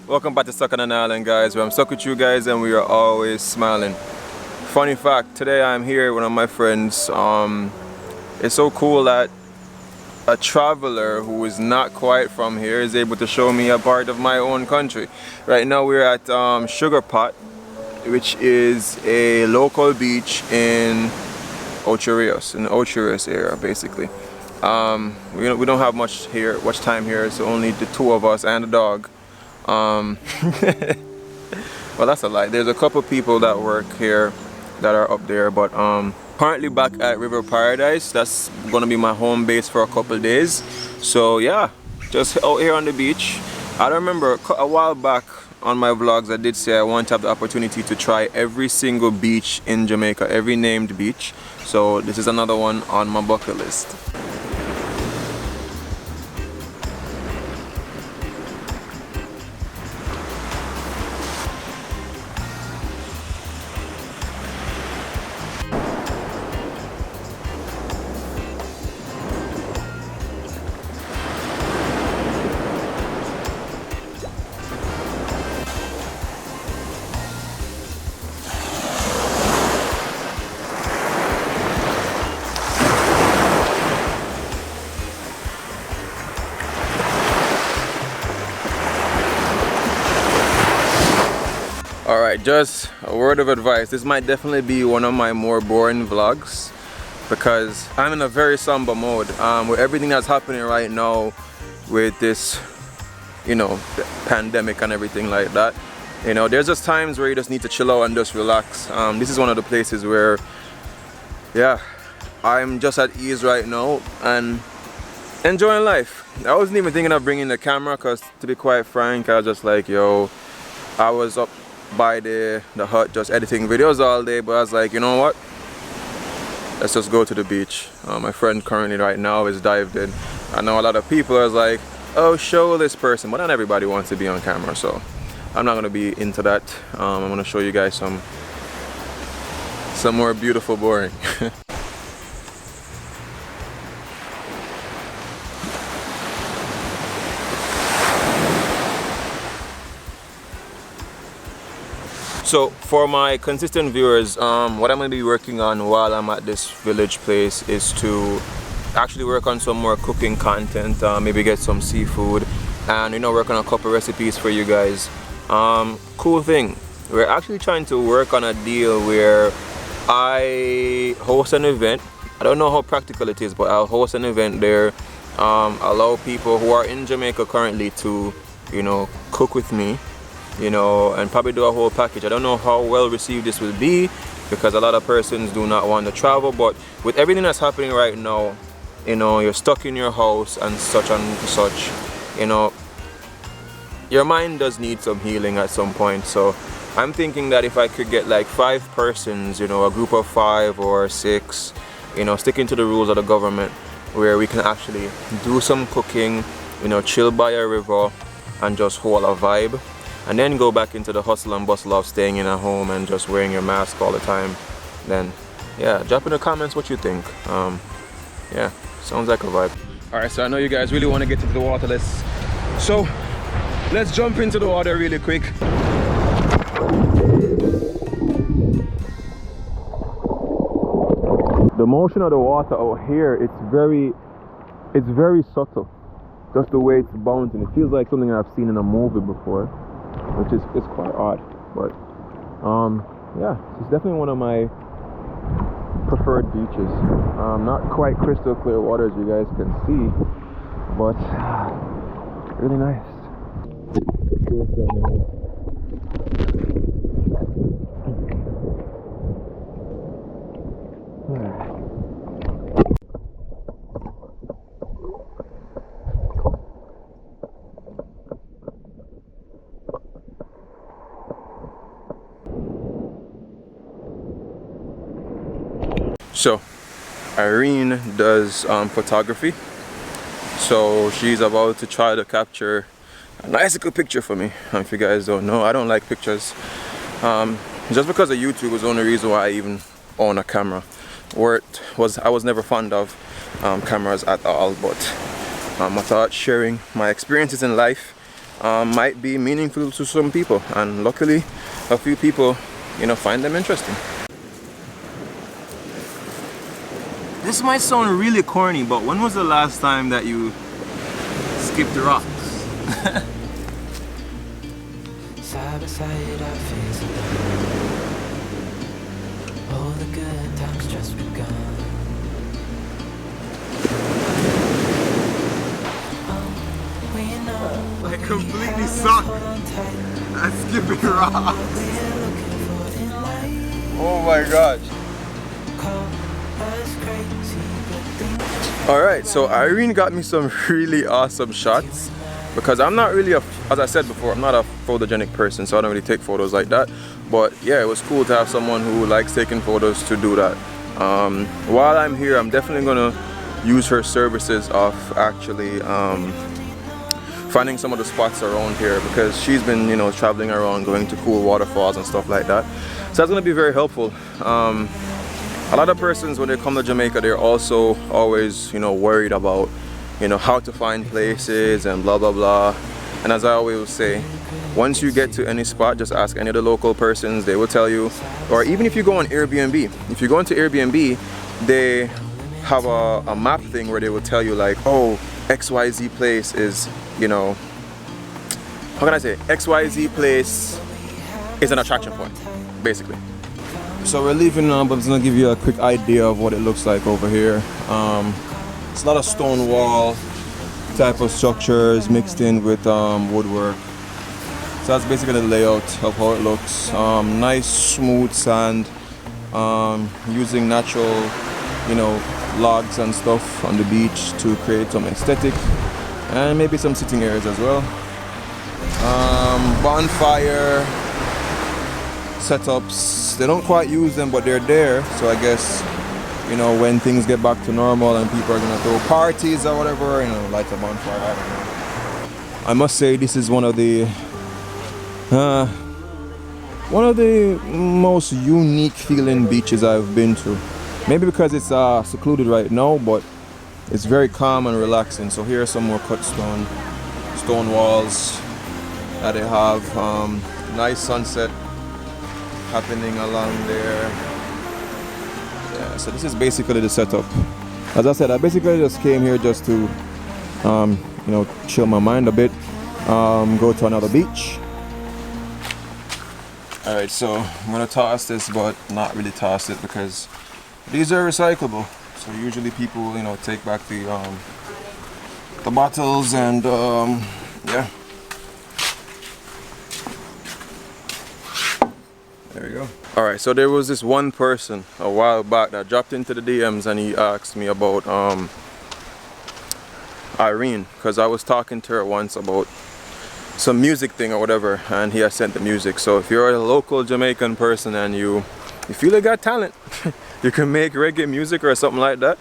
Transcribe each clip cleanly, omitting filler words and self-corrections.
Welcome back to Stuck on an Island, guys, where I'm stuck with you guys and we are always smiling. Funny fact, today I'm here with one of my friends. It's so cool that a traveler who is not quite from here is able to show me a part of my own country. Right now we're at Sugar Pot, which is a local beach in Ocho Rios, in the Ocho Rios area, basically. We don't have much time here, so only the two of us and the dog. Well, that's a lie. There's a couple people that work here that are up there, but currently back at River Paradise. That's gonna be my home base for a couple days. So yeah, just out here on the beach. I remember a while back on my vlogs I did say I want to have the opportunity to try every single beach in Jamaica, every named beach. So this is another one on my bucket list. Alright, just a word of advice. This might definitely be one of my more boring vlogs because I'm in a very somber mode with everything that's happening right now with this, you know, pandemic and everything like that. You know, there's just times where you just need to chill out and just relax. This is one of the places where, yeah, I'm just at ease right now and enjoying life. I wasn't even thinking of bringing the camera because, to be quite frank, I was just like, yo, I was up by the hut just editing videos all day, but I was like, you know what, let's just go to the beach. My friend currently right now is dived in. I know a lot of people are like, oh, show this person, but not everybody wants to be on camera, so I'm not going to be into that. I'm going to show you guys some more beautiful boring. So for my consistent viewers, what I'm going to be working on while I'm at this village place is to actually work on some more cooking content, maybe get some seafood and, you know, work on a couple recipes for you guys. Cool thing, we're actually trying to work on a deal where I host an event. I don't know how practical it is, but I'll host an event there, allow people who are in Jamaica currently to, you know, cook with me, you know, and probably do a whole package. I don't know how well received this will be because a lot of persons do not want to travel, but with everything that's happening right now, you know, you're stuck in your house and such, you know, your mind does need some healing at some point. So I'm thinking that if I could get like 5 persons, you know, a group of 5 or 6, you know, sticking to the rules of the government, where we can actually do some cooking, you know, chill by a river and just hold a vibe, and then go back into the hustle and bustle of staying in a home and just wearing your mask all the time, then yeah, drop in the comments what you think. Yeah, sounds like a vibe. Alright, so I know you guys really want to get into the water. Let's jump into the water really quick. The motion of the water out here, it's very subtle. Just the way it's bouncing, it feels like something I've seen in a movie before, which is quite odd, but yeah, it's definitely one of my preferred beaches. Not quite crystal clear water as you guys can see, but really nice. So Irene does photography, so she's about to try to capture a nice little picture for me. If you guys don't know, I don't like pictures. Just because of YouTube was the only reason why I even own a camera. I was never fond of cameras at all, but I thought sharing my experiences in life might be meaningful to some people, and luckily a few people, you know, find them interesting. This might sound really corny, but when was the last time that you skipped the rocks? Side by side, our face all the good times just begun. I completely suck at skipping rocks. Oh my gosh. Alright, so Irene got me some really awesome shots, because I'm not really as I said before, I'm not a photogenic person, so I don't really take photos like that. But yeah, it was cool to have someone who likes taking photos to do that. While I'm here, I'm definitely gonna use her services of actually finding some of the spots around here, because she's been, you know, traveling around, going to cool waterfalls and stuff like that. So that's gonna be very helpful. A lot of persons, when they come to Jamaica, they're also always, you know, worried about, you know, how to find places and blah blah blah. And as I always say, once you get to any spot, just ask any of the local persons, they will tell you. Or even if you go on Airbnb, if you go into Airbnb, they have a map thing where they will tell you like, oh, XYZ place is, you know, how can I say, XYZ place is an attraction point, basically. So we're leaving now, but I'm just gonna give you a quick idea of what it looks like over here. It's a lot of stone wall type of structures mixed in with woodwork. So that's basically the layout of how it looks. Nice smooth sand, using natural, you know, logs and stuff on the beach to create some aesthetic, and maybe some sitting areas as well. Bonfire setups, they don't quite use them, but they're there. So I guess, you know, when things get back to normal and people are gonna throw parties or whatever, you know, light a bonfire, I don't know. I must say this is one of the most unique feeling beaches I've been to. Maybe because it's secluded right now, but it's very calm and relaxing. So here are some more cut stone walls that they have. Nice sunset happening along there. Yeah, so this is basically the setup. As I said, I basically just came here just to you know, chill my mind a bit, go to another beach. Alright, so I'm gonna toss this, but not really toss it, because these are recyclable. So usually people, you know, take back the bottles, and yeah. There you go. Alright, so there was this one person a while back that dropped into the DMs, and he asked me about Irene, because I was talking to her once about some music thing or whatever, and he has sent the music. So if you're a local Jamaican person and you feel you got talent, you can make reggae music or something like that,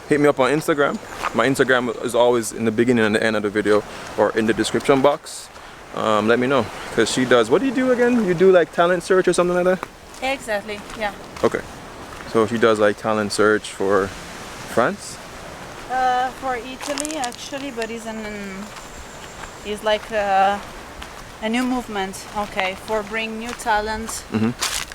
hit me up on Instagram. My Instagram is always in the beginning and the end of the video, or in the description box. Let me know, because she does, what do you do again? You do like talent search or something like that? Exactly, yeah. Okay, so she does like talent search for France? For Italy actually, but it's like a new movement, okay, for bring new talent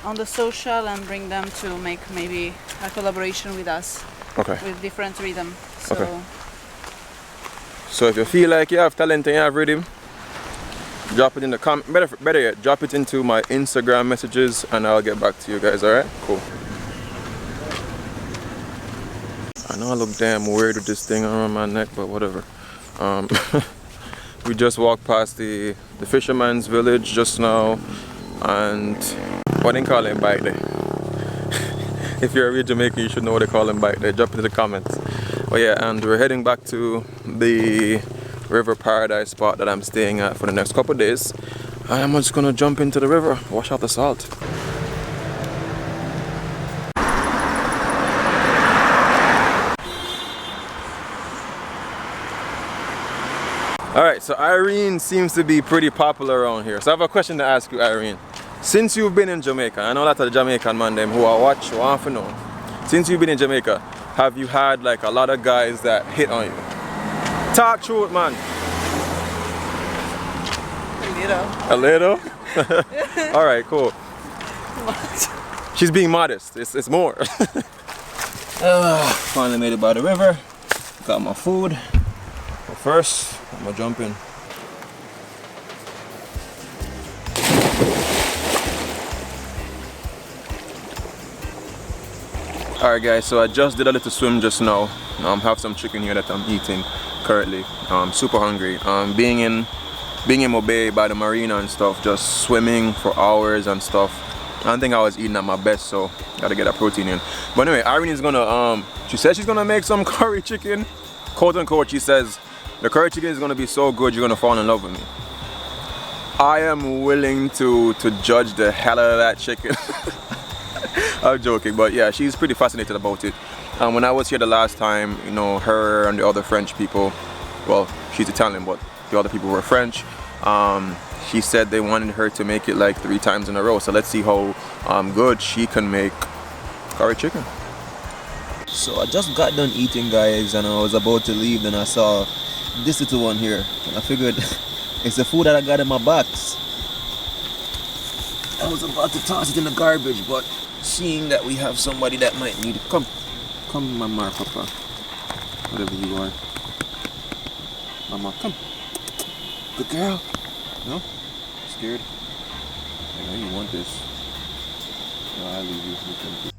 on the social and bring them to make maybe a collaboration with us, okay, with different rhythm. So, okay. So if you feel like you have talent and you have rhythm, drop it in the comment. Better yet, drop it into my Instagram messages and I'll get back to you guys. Alright, cool. I know I look damn weird with this thing around my neck, but whatever. We just walked past the fisherman's village just now, and what they call it, bike day. If you're a real Jamaican, you should know what they call them, bike day. Drop it in the comments. But yeah, and we're heading back to the river paradise spot that I'm staying at for the next couple of days. I'm just gonna jump into the river, wash out the salt. Alright, so Irene seems to be pretty popular around here. So I have a question to ask you, Irene. Since you've been in Jamaica, I know a lot of the Jamaican man them who I watch, who want to know. Since you've been in Jamaica, have you had like a lot of guys that hit on you? Talk through it, man. little. A little? All right, cool. She's being modest. It's more. Finally made it by the river. Got my food. But first, I'm gonna jump in. Alright guys, so I just did a little swim just now. Have some chicken here that I'm eating currently. Super hungry. Being in Baee by the marina and stuff, just swimming for hours and stuff. I don't think I was eating at my best, so gotta get that protein in. But anyway, Irene is gonna she says she's gonna make some curry chicken. Quote unquote, she says the curry chicken is gonna be so good you're gonna fall in love with me. I am willing to judge the hell out of that chicken. I'm joking, but yeah, she's pretty fascinated about it. When I was here the last time, you know, her and the other French people, well, she's Italian, but the other people were French. She said they wanted her to make it like 3 times in a row. So let's see how good she can make curry chicken. So I just got done eating, guys, and I was about to leave, then I saw this little one here, and I figured it's the food that I got in my box. I was about to toss it in the garbage, but seeing that we have somebody that might need it. Come, Mama, Papa, whatever you are. Mama, come. Good girl. No? Scared? I know you want this. No, I'll leave you.